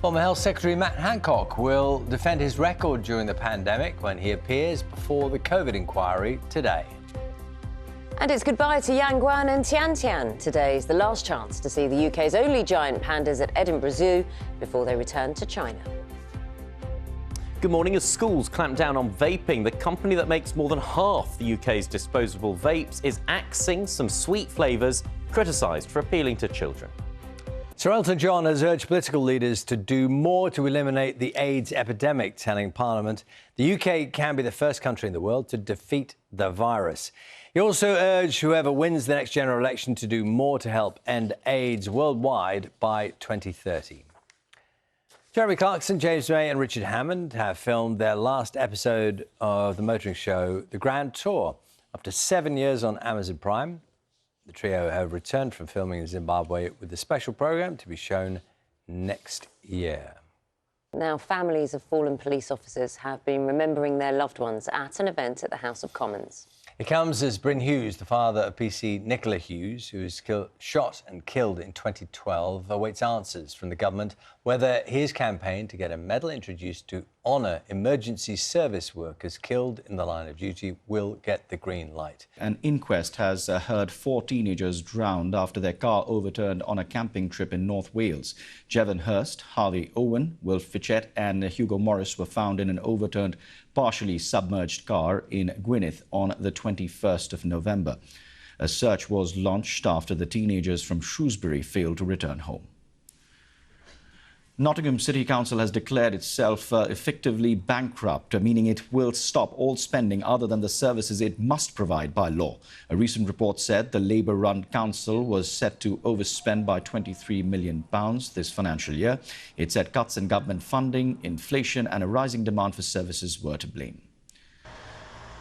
Former Health Secretary Matt Hancock will defend his record during the pandemic when he appears before the COVID inquiry today. And it's goodbye to Yangguan and Tiantian. Today is the last chance to see the UK's only giant pandas at Edinburgh Zoo before they return to China. Good morning. As schools clamp down on vaping, the company that makes more than half the UK's disposable vapes is axing some sweet flavours criticised for appealing to children. Sir Elton John has urged political leaders to do more to eliminate the AIDS epidemic, telling Parliament the UK can be the first country in the world to defeat the virus. He also urged whoever wins the next general election to do more to help end AIDS worldwide by 2030. Jeremy Clarkson, James May and Richard Hammond have filmed their last episode of the motoring show, The Grand Tour. After 7 years on Amazon Prime, the trio have returned from filming in Zimbabwe with a special programme to be shown next year. Now, families of fallen police officers have been remembering their loved ones at an event at the House of Commons. It comes as Bryn Hughes, the father of PC Nicola Hughes, who was shot and killed in 2012, awaits answers from the government whether his campaign to get a medal introduced to honour emergency service workers killed in the line of duty will get the green light. An inquest has heard 4 teenagers drowned after their car overturned on a camping trip in North Wales. Jevon Hurst, Harvey Owen, Will Fitchett and Hugo Morris were found in an overturned, partially submerged car in Gwynedd on the 21st of November. A search was launched after the teenagers from Shrewsbury failed to return home. Nottingham City Council has declared itself effectively bankrupt, meaning it will stop all spending other than the services it must provide by law. A recent report said the Labour-run council was set to overspend by £23 million this financial year. It said cuts in government funding, inflation and a rising demand for services were to blame.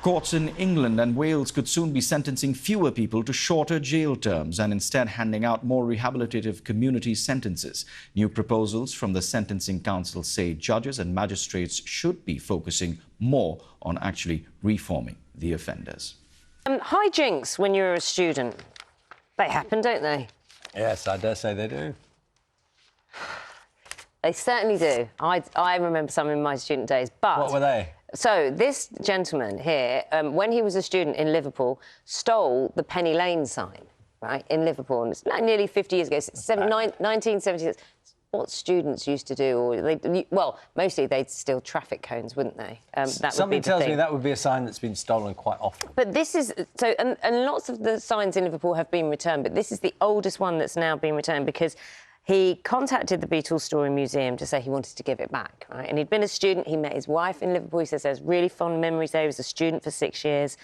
Courts in England and Wales could soon be sentencing fewer people to shorter jail terms and instead handing out more rehabilitative community sentences. New proposals from the Sentencing Council say judges and magistrates should be focusing more on actually reforming the offenders. Hijinks when you're a student, they happen, don't they? Yes, I dare say they do. They certainly do. I remember some in my student days, but... What were they? So this gentleman here, when he was a student in Liverpool, stole the Penny Lane sign, right, in Liverpool. And it's nearly 50 years ago, 1976. What students used to do, or well, mostly they'd steal traffic cones, wouldn't they? Something tells me that would be a sign that's been stolen quite often. But this is... So, and lots of the signs in Liverpool have been returned, but this is the oldest one that's now been returned because... he contacted the Beatles Story Museum to say he wanted to give it back, right? And he'd been a student. He met his wife in Liverpool. He says there's really fond memories there. He was a student for 6 years.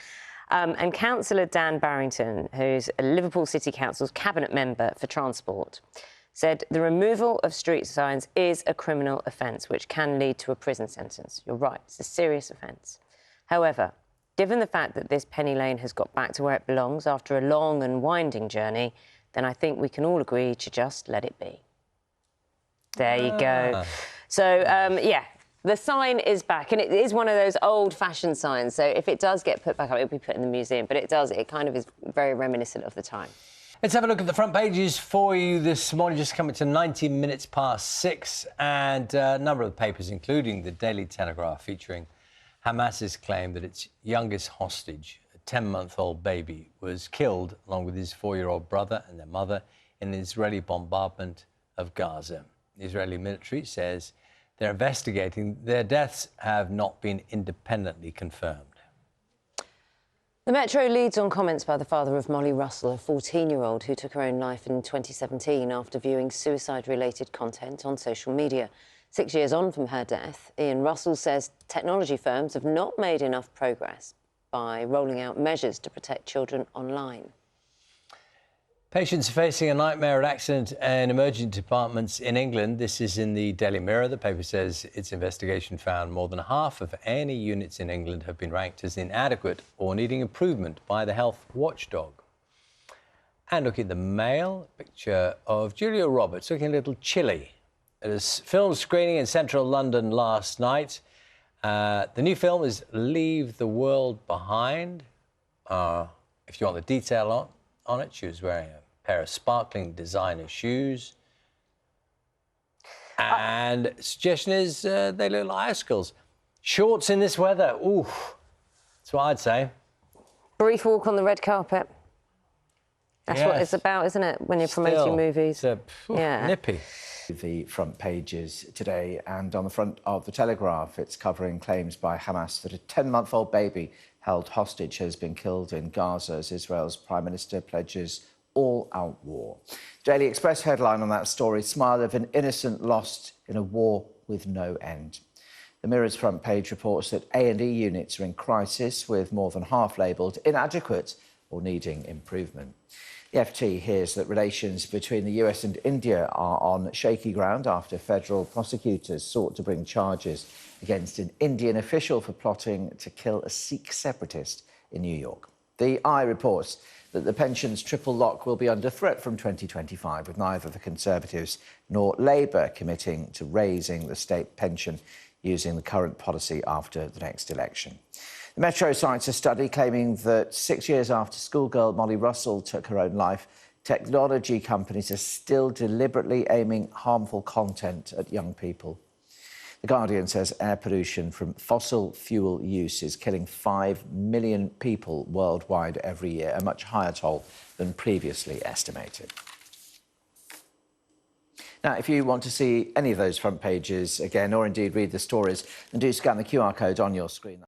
And Councillor Dan Barrington, who's a Liverpool City Council's cabinet member for transport, said the removal of street signs is a criminal offence which can lead to a prison sentence. You're right, it's a serious offence. However, given the fact that this Penny Lane has got back to where it belongs after a long and winding journey, then I think we can all agree to just let it be. There you go. So, yeah, the sign is back, and it is one of those old-fashioned signs. So if it does get put back up, it'll be put in the museum. But it kind of is very reminiscent of the time. Let's have a look at the front pages for you this morning, just coming to 90 minutes past 6, and a number of papers, including the Daily Telegraph, featuring Hamas's claim that its youngest hostage, 10-month-old baby, was killed along with his 4-year-old brother and their mother in an Israeli bombardment of Gaza. The Israeli military says they're investigating. Their deaths have not been independently confirmed. The Metro leads on comments by the father of Molly Russell, a 14-year-old who took her own life in 2017 after viewing suicide-related content on social media. 6 years on from her death, Ian Russell says technology firms have not made enough progress by rolling out measures to protect children online. Patients are facing a nightmare at accident and emergency departments in England. This is in the Daily Mirror. The paper says its investigation found more than half of A&E units in England have been ranked as inadequate or needing improvement by the health watchdog. And look at the Mail, picture of Julia Roberts looking a little chilly at a film screening in central London last night. The new film is Leave the World Behind. If you want the detail on it, she was wearing a pair of sparkling designer shoes. And suggestion is they look like icicles. Shorts in this weather, ooh, that's what I'd say. Brief walk on the red carpet. That's what it's about, isn't it, when you're promoting movies? Nippy. The front pages today, and on the front of the Telegraph, it's covering claims by Hamas that a 10-month-old baby held hostage has been killed in Gaza as Israel's Prime Minister pledges all-out war. Daily Express headline on that story, smile of an innocent lost in a war with no end. The Mirror's front page reports that A&E units are in crisis, with more than half labelled inadequate or needing improvement. The FT hears that relations between the US and India are on shaky ground after federal prosecutors sought to bring charges against an Indian official for plotting to kill a Sikh separatist in New York. The Eye reports that the pensions triple lock will be under threat from 2025, with neither the Conservatives nor Labour committing to raising the state pension using the current policy after the next election. The Metro cites a study claiming that 6 years after schoolgirl Molly Russell took her own life, technology companies are still deliberately aiming harmful content at young people. The Guardian says air pollution from fossil fuel use is killing 5 million people worldwide every year, a much higher toll than previously estimated. Now, if you want to see any of those front pages again, or indeed read the stories, then do scan the QR code on your screen.